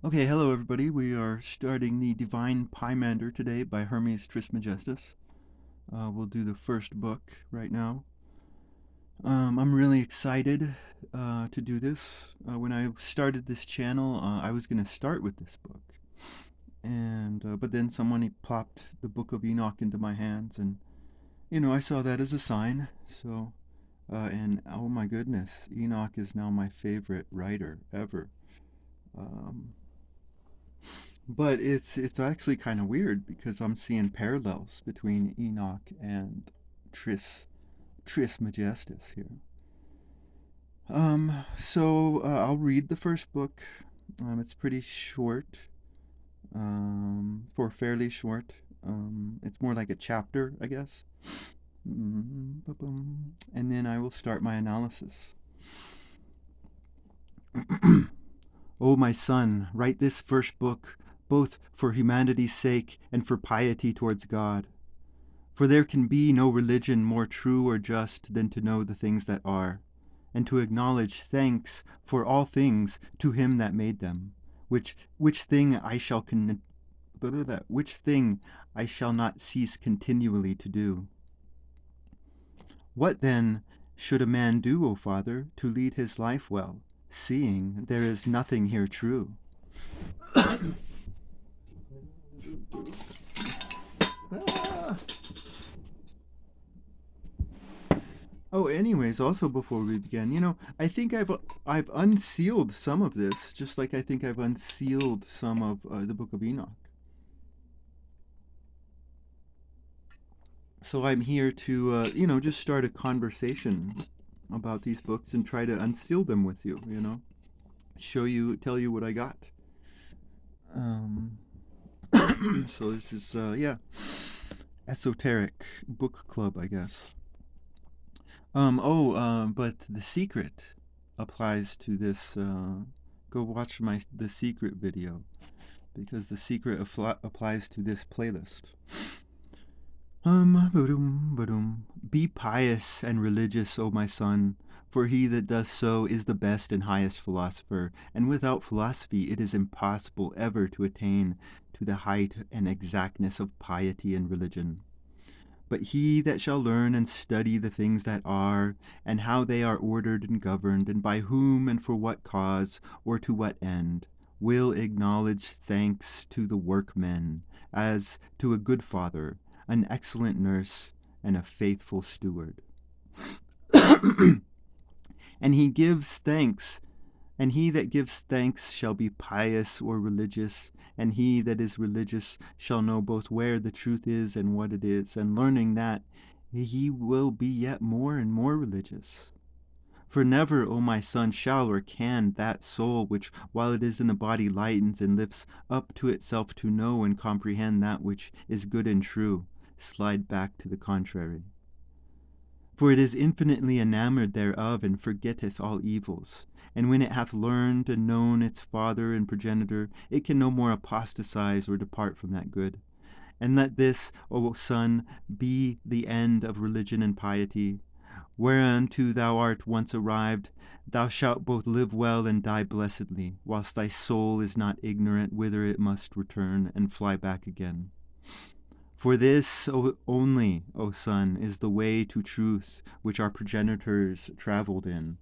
Okay, hello everybody. We are starting the Divine Pymander today by Hermes Trismegistus. We'll do the first book right now. I'm really excited to do this. When I started this channel, I was going to start with this book, and but then someone plopped the Book of Enoch into my hands, and I saw that as a sign. So, and oh my goodness, Enoch is now my favorite writer ever. Um, But it's actually kind of weird because I'm seeing parallels between Enoch and Tris Trismegistus here. I'll read the first book. It's pretty short, for fairly short. It's more like a chapter, I guess. And then I will start my analysis. O my son, write this first book, both for humanity's sake and for piety towards God. For there can be no religion more true or just than to know the things that are, and to acknowledge thanks for all things to him that made them, which thing which thing I shall not cease continually to do. What then should a man do, O Father, to lead his life well, seeing there is nothing here true? Ah. Oh, anyways, also before we begin, I think I've unsealed some of this, just like I think I've unsealed some of the Book of Enoch. So I'm here to, just start a conversation about these books and try to unseal them with you. Tell you what I got. Um, so this is, esoteric book club, I guess. But the secret applies to this. Go watch my The Secret video because the secret applies to this playlist. Be pious and religious, O my son, for he that does so is the best and highest philosopher, and without philosophy it is impossible ever to attain to the height and exactness of piety and religion. But he that shall learn and study the things that are, and how they are ordered and governed, and by whom and for what cause, or to what end, will acknowledge thanks to the workmen, as to a good father, an excellent nurse, and a faithful steward. And he gives thanks, and he that gives thanks shall be pious or religious, and he that is religious shall know both where the truth is and what it is, and learning that, he will be yet more and more religious. For never, O my son, shall or can that soul which, while it is in the body, lightens and lifts up to itself to know and comprehend that which is good and true, slide back to the contrary. For it is infinitely enamoured thereof, and forgetteth all evils. And when it hath learned and known its father and progenitor, it can no more apostatize or depart from that good. And let this, O son, be the end of religion and piety. Whereunto thou art once arrived, thou shalt both live well and die blessedly, whilst thy soul is not ignorant whither it must return and fly back again. For this only, O son, is the way to truth which our progenitors travelled in,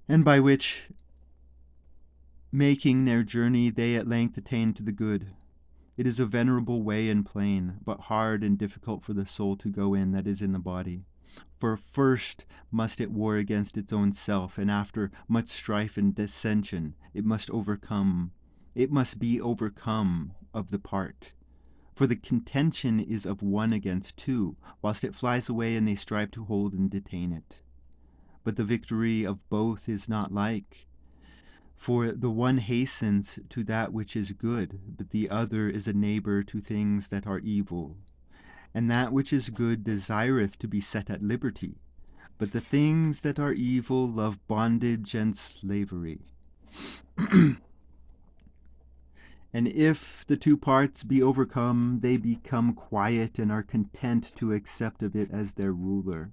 and by which, making their journey, they at length attained to the good. It is a venerable way and plain, but hard and difficult for the soul to go in that is in the body. For first must it war against its own self, and after much strife and dissension, it must be overcome of the part. For the contention is of one against two, whilst it flies away and they strive to hold and detain it. But the victory of both is not like. For the one hastens to that which is good, but the other is a neighbour to things that are evil. And that which is good desireth to be set at liberty, but the things that are evil love bondage and slavery. And if the two parts be overcome, they become quiet and are content to accept of it as their ruler.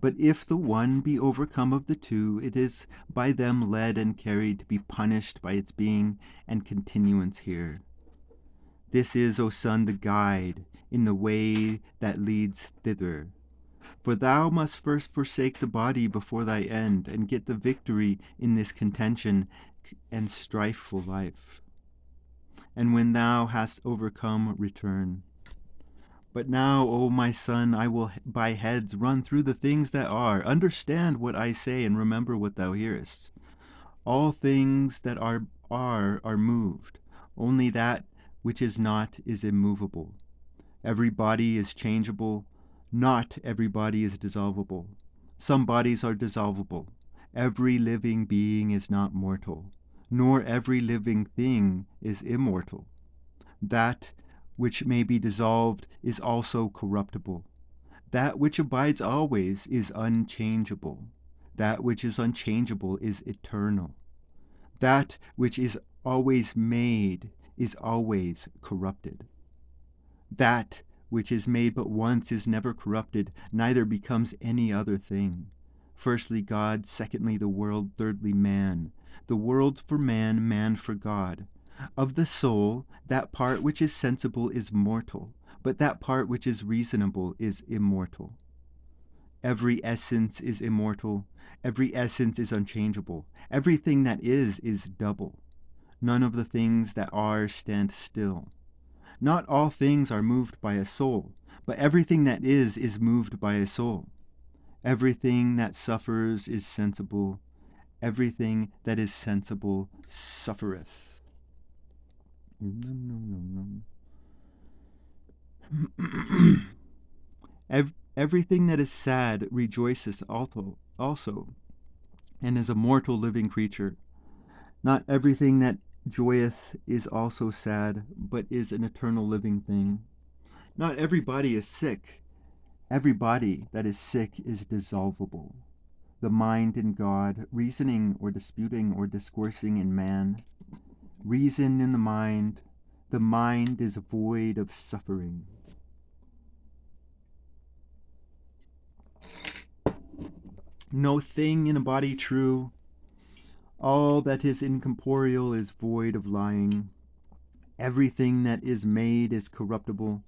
But if the one be overcome of the two, it is by them led and carried to be punished by its being and continuance here. This is, O son, the guide in the way that leads thither. For thou must first forsake the body before thy end, and get the victory in this contention and strifeful life. And when thou hast overcome, return. But now, O my son, I will by heads run through the things that are. Understand what I say, and remember what thou hearest. All things that are moved. Only that which is not is immovable. Every body is changeable. Not every body is dissolvable. Some bodies are dissolvable. Every living being is not mortal, nor every living thing is immortal. That which may be dissolved is also corruptible. That which abides always is unchangeable. That which is unchangeable is eternal. That which is always made is always corrupted. That which is made but once is never corrupted, neither becomes any other thing. Firstly God, secondly the world, thirdly man. The world for man, man for God. Of the soul, that part which is sensible is mortal, but that part which is reasonable is immortal. Every essence is immortal. Every essence is unchangeable. Everything that is double. None of the things that are stand still. Not all things are moved by a soul, but everything that is moved by a soul. Everything that suffers is sensible. Everything that is sensible suffereth. Everything that is sad rejoiceth also, and is a mortal living creature. Not everything that joyeth is also sad, but is an eternal living thing. Not every body is sick. Every body that is sick is dissolvable. The mind in God, reasoning or disputing or discoursing in man. Reason in the mind is void of suffering. No thing in a body true. All that is incorporeal is void of lying. Everything that is made is corruptible.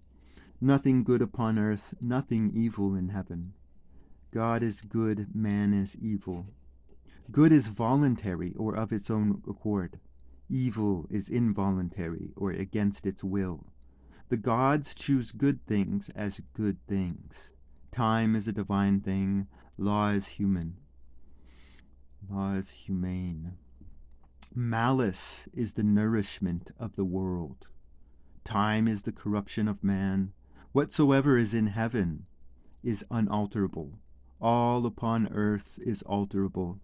Nothing good upon earth, nothing evil in heaven. God is good, man is evil. Good is voluntary or of its own accord. Evil is involuntary or against its will. The gods choose good things as good things. Time is a divine thing. Law is human. Law is humane. Malice is the nourishment of the world. Time is the corruption of man. Whatsoever is in heaven is unalterable. All upon earth is alterable.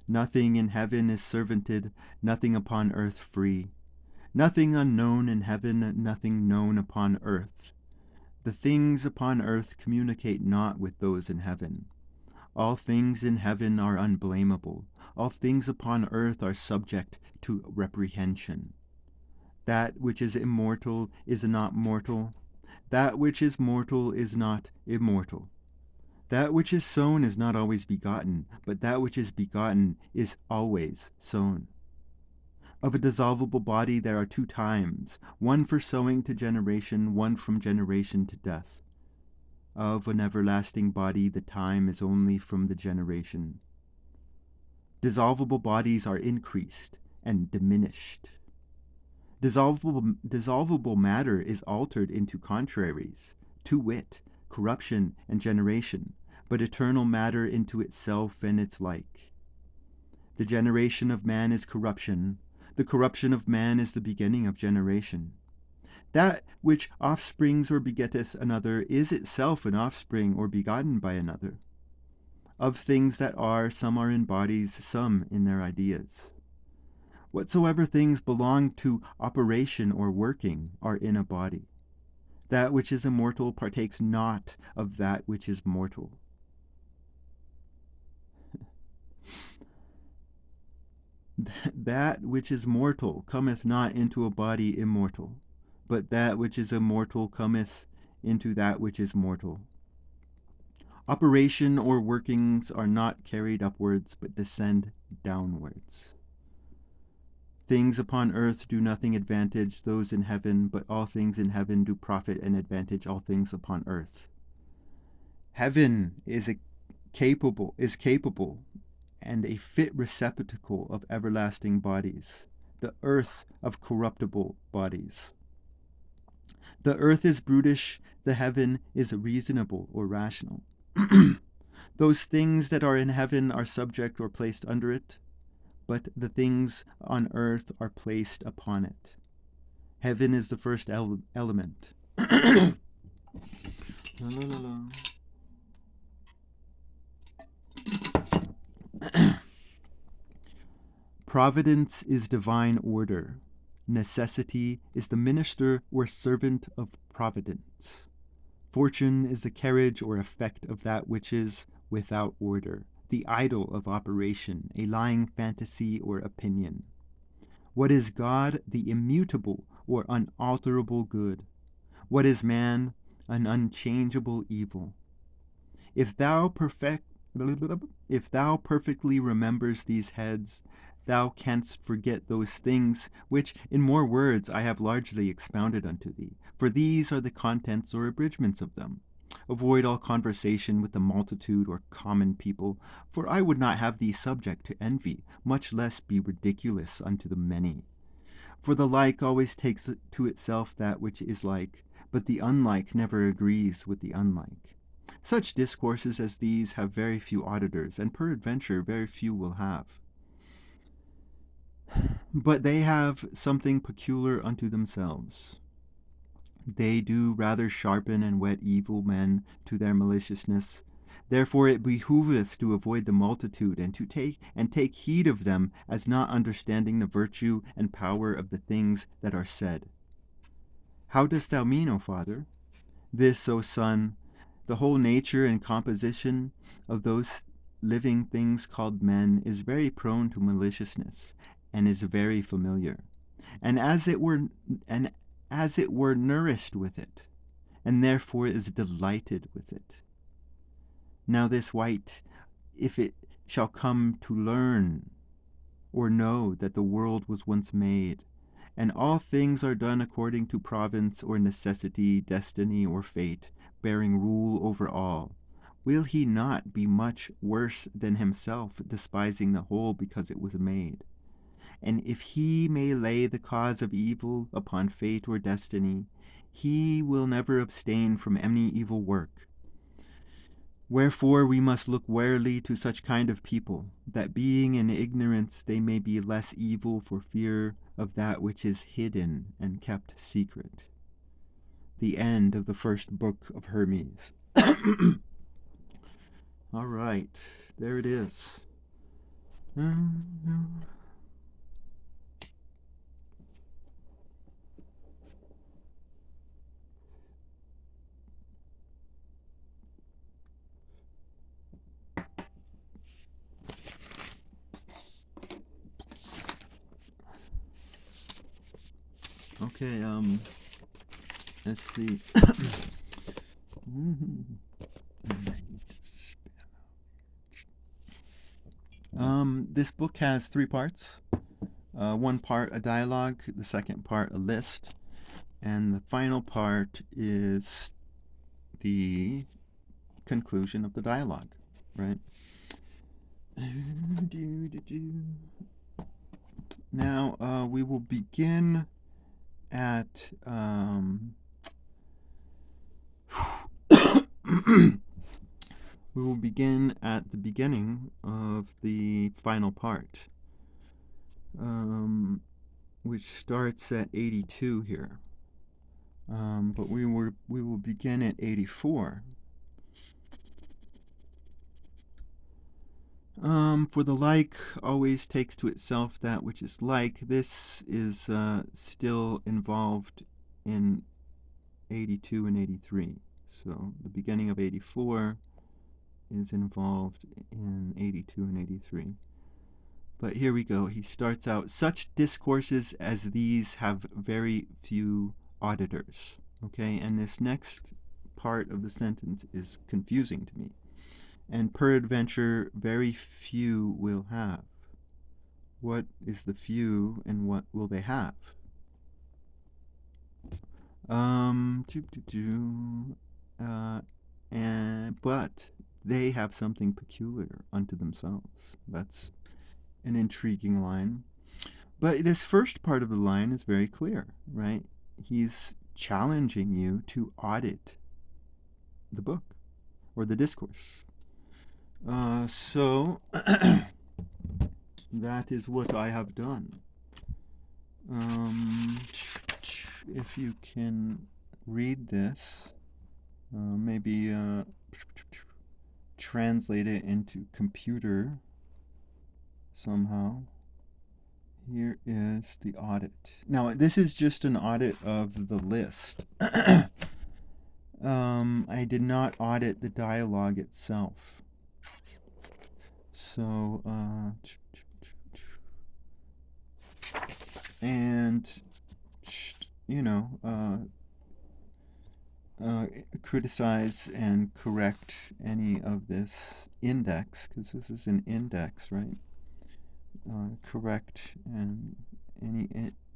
Nothing in heaven is servanted, nothing upon earth free. Nothing unknown in heaven, nothing known upon earth. The things upon earth communicate not with those in heaven. All things in heaven are unblameable. All things upon earth are subject to reprehension. That which is immortal is not mortal. That which is mortal is not immortal. That which is sown is not always begotten, but that which is begotten is always sown. Of a dissolvable body there are two times, one for sowing to generation, one from generation to death. Of an everlasting body the time is only from the generation. Dissolvable bodies are increased and diminished. Dissolvable matter is altered into contraries, to wit, corruption and generation, but eternal matter into itself and its like. The generation of man is corruption. The corruption of man is the beginning of generation. That which offsprings or begetteth another is itself an offspring or begotten by another. Of things that are, some are in bodies, some in their ideas. Whatsoever things belong to operation or working are in a body. That which is immortal partakes not of that which is mortal. That which is mortal cometh not into a body immortal, but that which is immortal cometh into that which is mortal. Operation or workings are not carried upwards, but descend downwards. Things upon earth do nothing advantage those in heaven, but all things in heaven do profit and advantage all things upon earth. Heaven is capable and a fit receptacle of everlasting bodies, the earth of corruptible bodies. The earth is brutish, the heaven is reasonable or rational. Those things that are in heaven are subject or placed under it, but the things on earth are placed upon it. Heaven is the first element. La, la, la, la. Providence is divine order. Necessity is the minister or servant of providence. Fortune is the carriage or effect of that which is without order, the idol of operation, a lying fantasy or opinion. What is God? The immutable or unalterable good. What is man? An unchangeable evil. If thou perfectly remembers these heads, thou canst forget those things which in more words I have largely expounded unto thee, for these are the contents or abridgments of them. Avoid all conversation with the multitude or common people, for I would not have thee subject to envy, much less be ridiculous unto the many. For the like always takes to itself that which is like, but the unlike never agrees with the unlike. Such discourses as these have very few auditors, and peradventure very few will have. But they have something peculiar unto themselves. They do rather sharpen and whet evil men to their maliciousness. Therefore it behoveth to avoid the multitude, and to take heed of them, as not understanding the virtue and power of the things that are said. How dost thou mean, O Father? This, O Son, the whole nature and composition of those living things called men is very prone to maliciousness, and is very familiar, and as it were nourished with it, and therefore is delighted with it. Now this wight, if it shall come to learn or know that the world was once made, and all things are done according to providence or necessity, destiny or fate, bearing rule over all, will he not be much worse than himself, despising the whole because it was made? And if he may lay the cause of evil upon fate or destiny, he will never abstain from any evil work. Wherefore we must look warily to such kind of people, that being in ignorance they may be less evil for fear of that which is hidden and kept secret. The end of the first book of Hermes. All right, there it is. Okay, let's see. This book has 3 parts. One part a dialogue, the second part a list, and the final part is the conclusion of the dialogue, right? Now, we will begin at we will begin at the beginning of the final part, which starts at 82 here. But we will begin at 84. For the like always takes to itself that which is like. This is still involved in 82 and 83. So the beginning of 84 is involved in 82 and 83. But here we go. He starts out, such discourses as these have very few auditors. Okay, and this next part of the sentence is confusing to me. and peradventure very few will have. What is the few, and what will they have? Uh, but they have something peculiar unto themselves. That's an intriguing line. But this first part of the line is very clear, right? He's challenging you to audit the book or the discourse. So that is what I have done. If you can read this, maybe translate it into computer somehow. Here is the audit. Now, this is just an audit of the list. I did not audit the dialogue itself. So, and, you know, criticize and correct any of this index, because this is an index, right? Correct and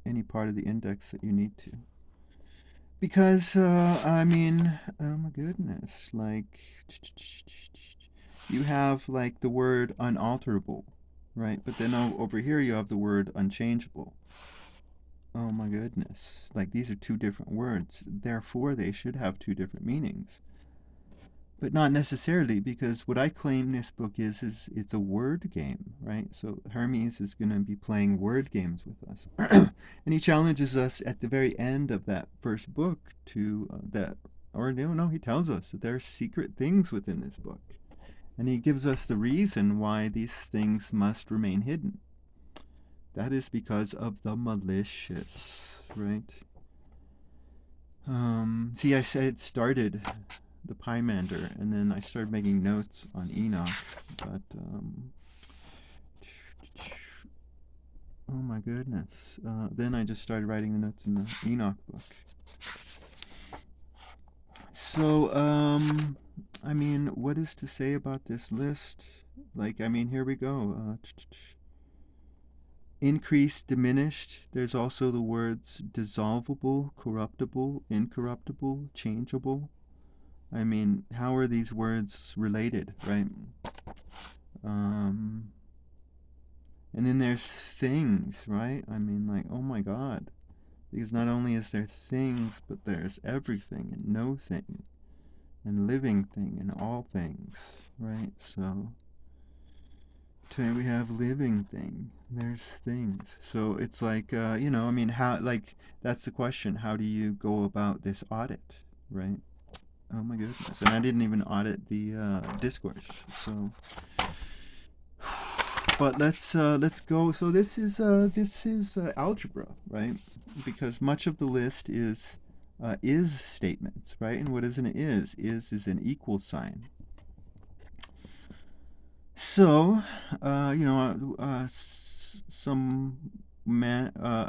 any part of the index that you need to. Because, I mean, oh my goodness, like, you have, like, the word unalterable, right? But then over here you have the word unchangeable. Oh my goodness. Like, these are two different words. Therefore, they should have two different meanings. But not necessarily, because what I claim this book is it's a word game, right? So Hermes is going to be playing word games with us. And he challenges us at the very end of that first book to he tells us that there are secret things within this book. And he gives us the reason why these things must remain hidden. That is because of the malicious, right? See, I said it started the Pymander, and then I started making notes on Enoch, but oh my goodness. Then I just started writing the notes in the Enoch book. So, I mean, what is to say about this list? Like, I mean, here we go. Increased, diminished. There's also the words dissolvable, corruptible, incorruptible, changeable. I mean, how are these words related, right? And then there's things, right? I mean, like, oh my God. Because not only is there things, but there's everything and no thing and living thing and all things, right? So today we have living thing. There's things. So it's like, I mean, how, like, that's the question. How do you go about this audit, right? Oh my goodness. And I didn't even audit the discourse. So, but let's go. So this is algebra, right? Because much of the list is statements, right? And what is an is? Is an equal sign. So, a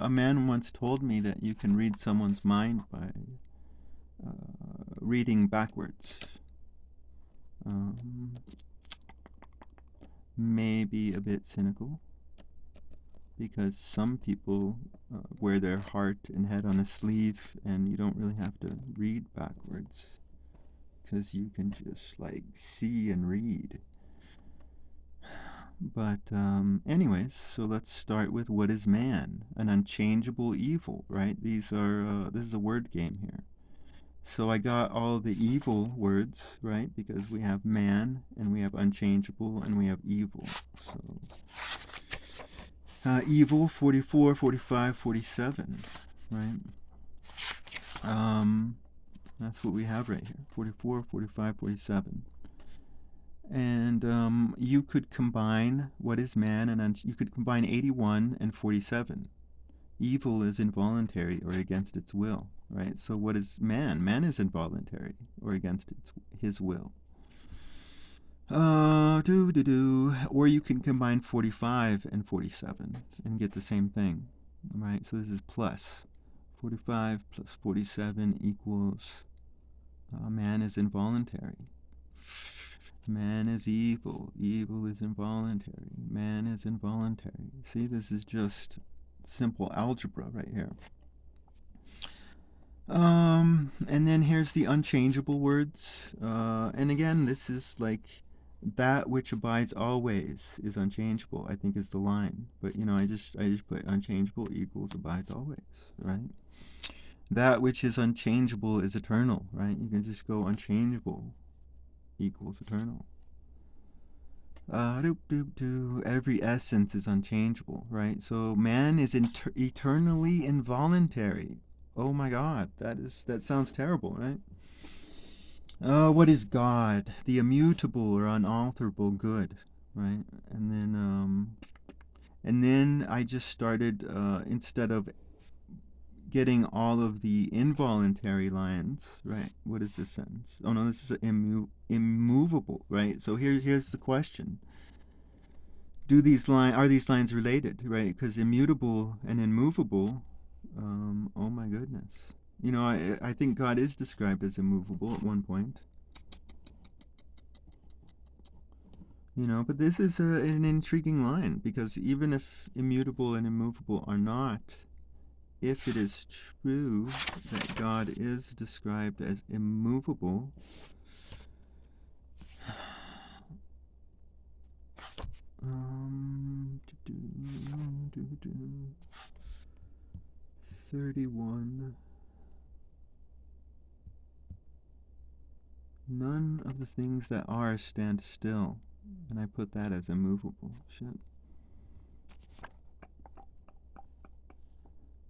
man once told me that you can read someone's mind by reading backwards. Maybe a bit cynical, because some people wear their heart and head on a sleeve, and you don't really have to read backwards, because you can just, like, see and read. But anyways, so let's start with what is man? An unchangeable evil, right? This is a word game here. So I got all the evil words, right? Because we have man, and we have unchangeable, and we have evil. So evil, 44, 45, 47, right? That's what we have right here, 44, 45, 47. And you could combine what is man, and you could combine 81 and 47. Evil is involuntary or against its will, right? So what is man? Man is involuntary or against his will. Or you can combine 45 and 47 and get the same thing, right? So this is plus 45 plus 47 equals man is involuntary. Man is evil. Evil is involuntary. Man is involuntary. See, this is just simple algebra right here. And then here's the unchangeable words. And again, this is like that which abides always is unchangeable, I think is the line. But I just put unchangeable equals abides always, right? That which is unchangeable is eternal, right? You can just go unchangeable equals eternal. Every essence is unchangeable, right? So man is eternally involuntary. Oh my God, that sounds terrible, right? What is God? The immutable or unalterable good, right? And then I just started instead of getting all of the involuntary lines, right? What is this sentence? Oh no, this is immovable, right? So here's the question: are these lines related, right? Because immutable and immovable, oh my goodness. I think God is described as immovable at one point. But this is an intriguing line, because even if immutable and immovable are not, if it is true that God is described as immovable, um, 31. None of the things that are stand still. And I put that as immovable. Shit.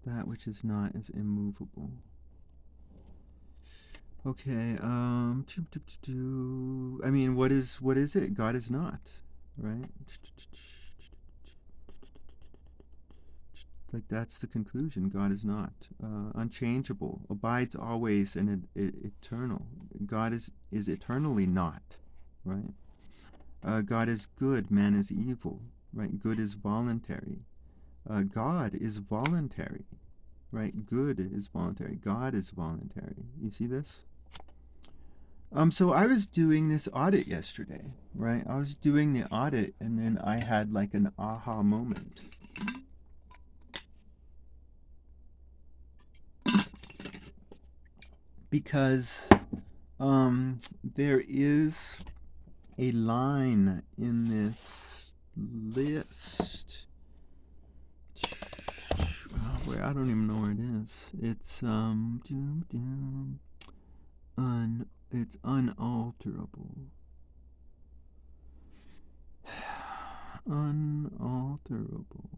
That which is not is immovable. Okay, I mean, what is it? God is not, right? Like, that's the conclusion. God is not. Unchangeable, abides always, and eternal. God is eternally not, right? God is good, man is evil, right? Good is voluntary. God is voluntary, right? Good is voluntary. God is voluntary. You see this? So I was doing this audit yesterday, right? I was doing the audit, and then I had like an aha moment. Because there is a line in this list where I don't even know where it is. It's it's unalterable. Unalterable.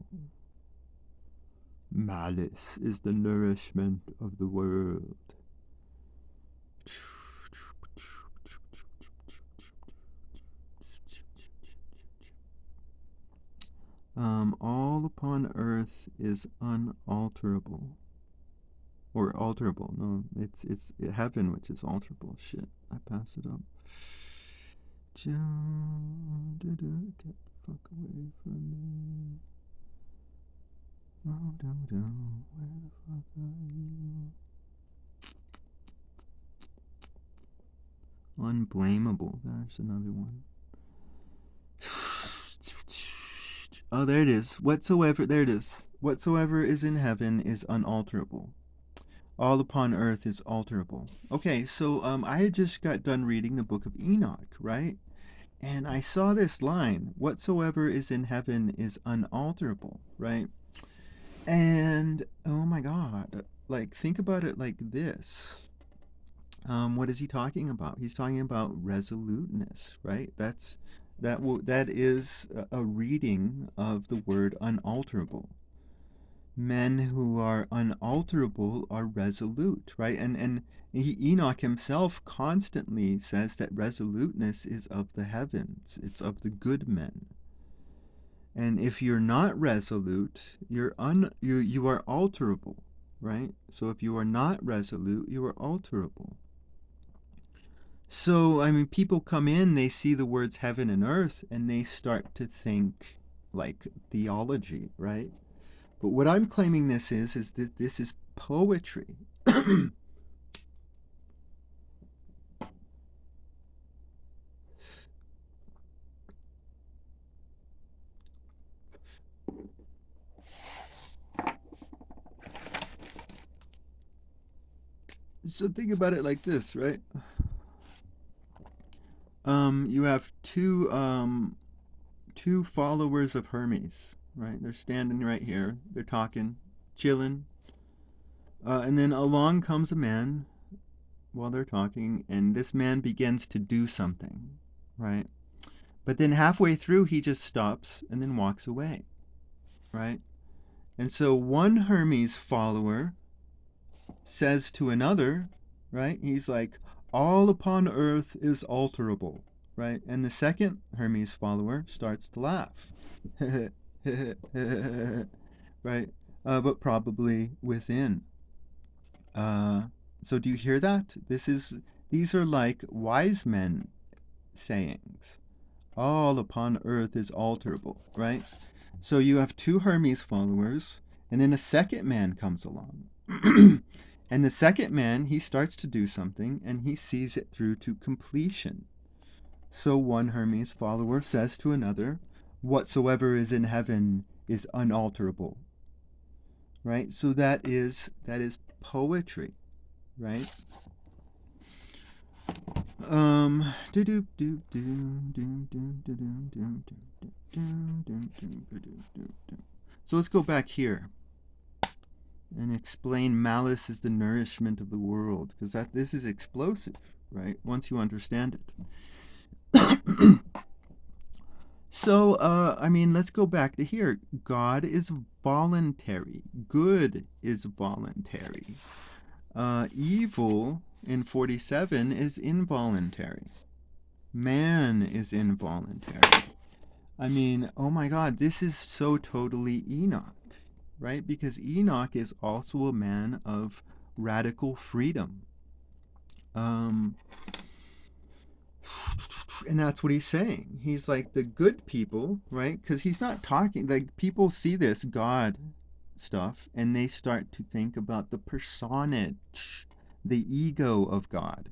Malice is the nourishment of the world. All upon earth is unalterable. Or alterable. No, it's heaven which is alterable. Shit, I passed it up. Get the fuck away from me. Oh, where the fuck are you? Unblameable. There's another one. Oh, there it is. There it is. Whatsoever is in heaven is unalterable. All upon earth is alterable. Okay, so I had just got done reading the book of Enoch, right? And I saw this line: whatsoever is in heaven is unalterable, right? And oh my God, like, think about it like this. What is he talking about? He's talking about resoluteness, right? That is a reading of the word unalterable. Men who are unalterable are resolute, right? And Enoch himself constantly says that resoluteness is of the heavens. It's of the good men. And if you're not resolute, you are alterable, right? So if you are not resolute, you are alterable. So, I mean, people come in, they see the words heaven and earth, and they start to think like theology, right? But what I'm claiming this is that this is poetry. So think about it like this, right? You have two followers of Hermes, right? They're standing right here. They're talking, chilling. And then along comes a man while they're talking, and this man begins to do something, right? But then halfway through, he just stops and then walks away, right? And so one Hermes follower says to another, right? He's like, all upon earth is alterable, right? And the second Hermes follower starts to laugh, right? But probably within. So do you hear that? These are like wise men sayings. All upon earth is alterable, right? So you have two Hermes followers, and then a second man comes along. And the second man, he starts to do something, and he sees it through to completion. So one Hermes follower says to another, whatsoever is in heaven is unalterable. Right? So that is poetry, right? So let's go back here and explain malice is the nourishment of the world, because this is explosive, right? Once you understand it. So, let's go back to here. God is voluntary. Good is voluntary. Evil in 47 is involuntary. Man is involuntary. Oh my God, this is so totally Enoch, right? Because Enoch is also a man of radical freedom. And that's what he's saying. He's like the good people, right? Because he's not talking, like, people see this God stuff and they start to think about the personage, the ego of God,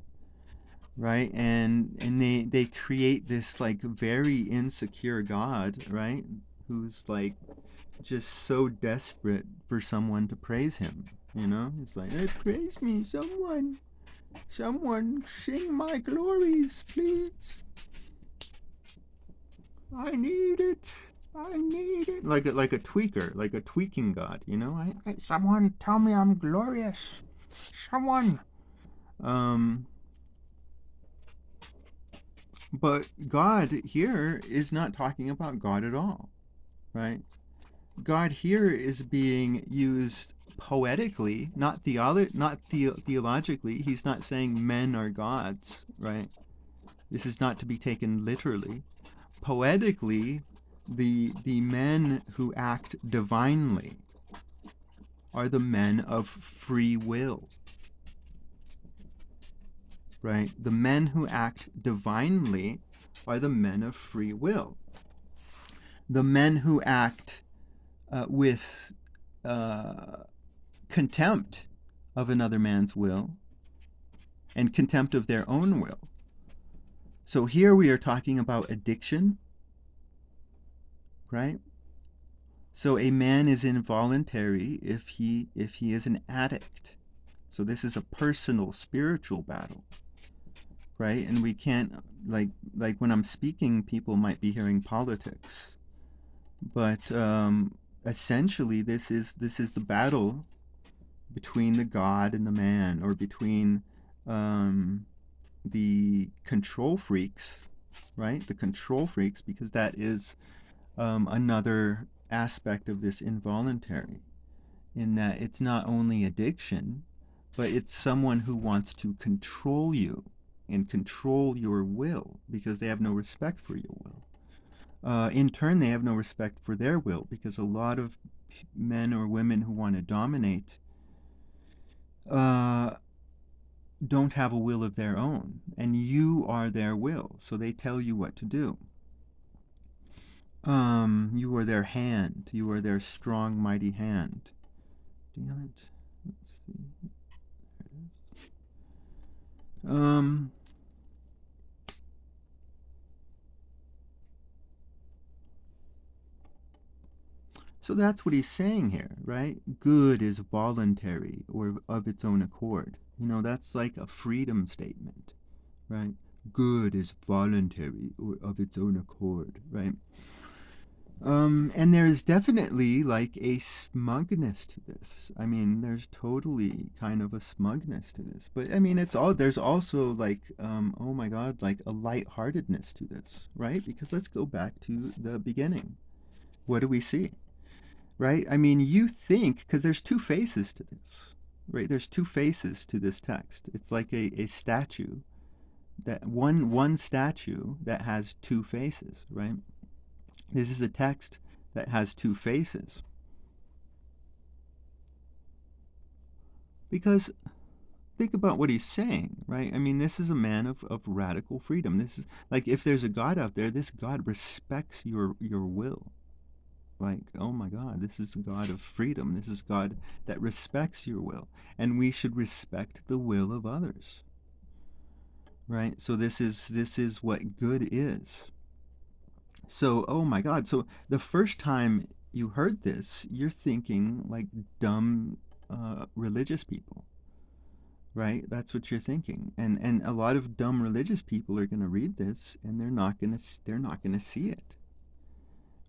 right? And they create this like very insecure God, right? Who's like just so desperate for someone to praise him, you know? It's like, hey, praise me, someone sing my glories, please. I need it. Like a tweaker, like a tweaking God, you know? Someone tell me I'm glorious. Someone. But God here is not talking about God at all, right? God here is being used poetically, not theologically. He's not saying men are gods, right? This is not to be taken literally. Poetically, the men who act divinely are the men of free will, right? The men who act divinely are the men of free will. The men who act with contempt of another man's will and contempt of their own will. So here we are talking about addiction, right? So a man is involuntary if he is an addict. So this is a personal spiritual battle, right? And we can't, like when I'm speaking, people might be hearing politics, but essentially this is the battle between the God and the man, or between the control freaks, right? The control freaks, because that is another aspect of this involuntary, in that it's not only addiction, but it's someone who wants to control you and control your will, because they have no respect for your will. In turn, they have no respect for their will, because a lot of men or women who want to dominate don't have a will of their own, and you are their will, so they tell you what to do. You are their hand. You are their strong, mighty hand. Damn it. Let's see. There it is. So that's what he's saying here, right? Good is voluntary, or of its own accord. That's like a freedom statement, right? Good is voluntary or of its own accord, right? And there's definitely like a smugness to this. I mean, there's totally kind of a smugness to this. But I mean, there's also like, oh my God, like a lightheartedness to this, right? Because let's go back to the beginning. What do we see, right? I mean, you think, because there's two faces to this, right? There's two faces to this text. It's like a statue, that one statue that has two faces, right? This is a text that has two faces. Because think about what he's saying, right? I mean, this is a man of radical freedom. This is like, if there's a God out there, this God respects your will. Like, oh my God, this is a God of freedom. This is God that respects your will. And we should respect the will of others. Right? So this is what good is. So, oh my God. So the first time you heard this, you're thinking like dumb religious people, right? That's what you're thinking. And a lot of dumb religious people are going to read this, and they're not going to see it,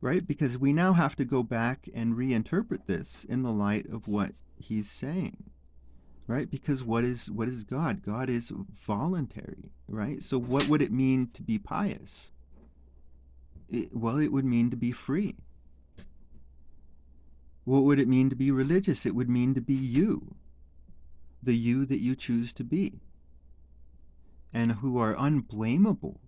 right? Because we now have to go back and reinterpret this in the light of what he's saying, right? Because what is God? God is voluntary, right? So what would it mean to be pious? Well, it would mean to be free. What would it mean to be religious? It would mean to be you, the you that you choose to be, and who are unblameable,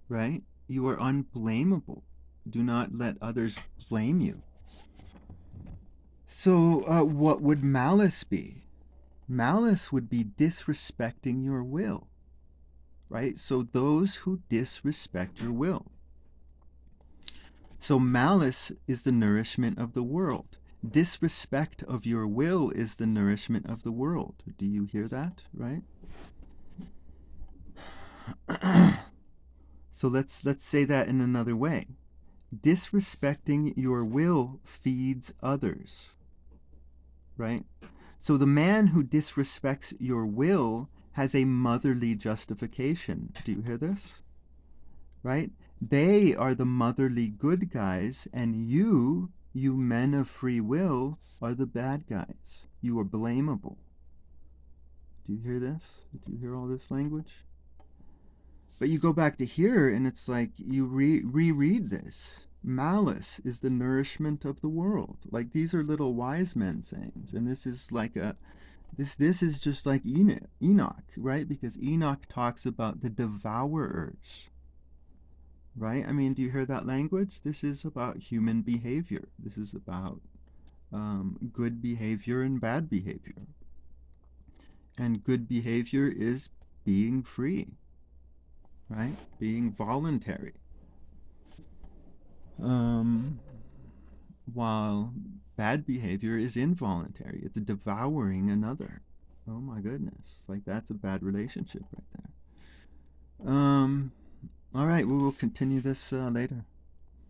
right? You are unblameable. Do not let others blame you. So, what would malice be? Malice would be disrespecting your will, right? So, those who disrespect your will. So, malice is the nourishment of the world. Disrespect of your will is the nourishment of the world. Do you hear that, right? So let's say that in another way. Disrespecting your will feeds others, right? So the man who disrespects your will has a motherly justification. Do you hear this? Right? They are the motherly good guys, and you men of free will, are the bad guys. You are blamable. Do you hear this? Do you hear all this language? But you go back to here, and it's like you reread this. Malice is the nourishment of the world. Like, these are little wise men sayings, and this is like this is just like Enoch, right? Because Enoch talks about the devourers, right? I mean, do you hear that language? This is about human behavior. This is about good behavior and bad behavior. And good behavior is being free, right? Being voluntary. While bad behavior is involuntary. It's devouring another. Oh my goodness. Like, that's a bad relationship right there. All right, we will continue this later.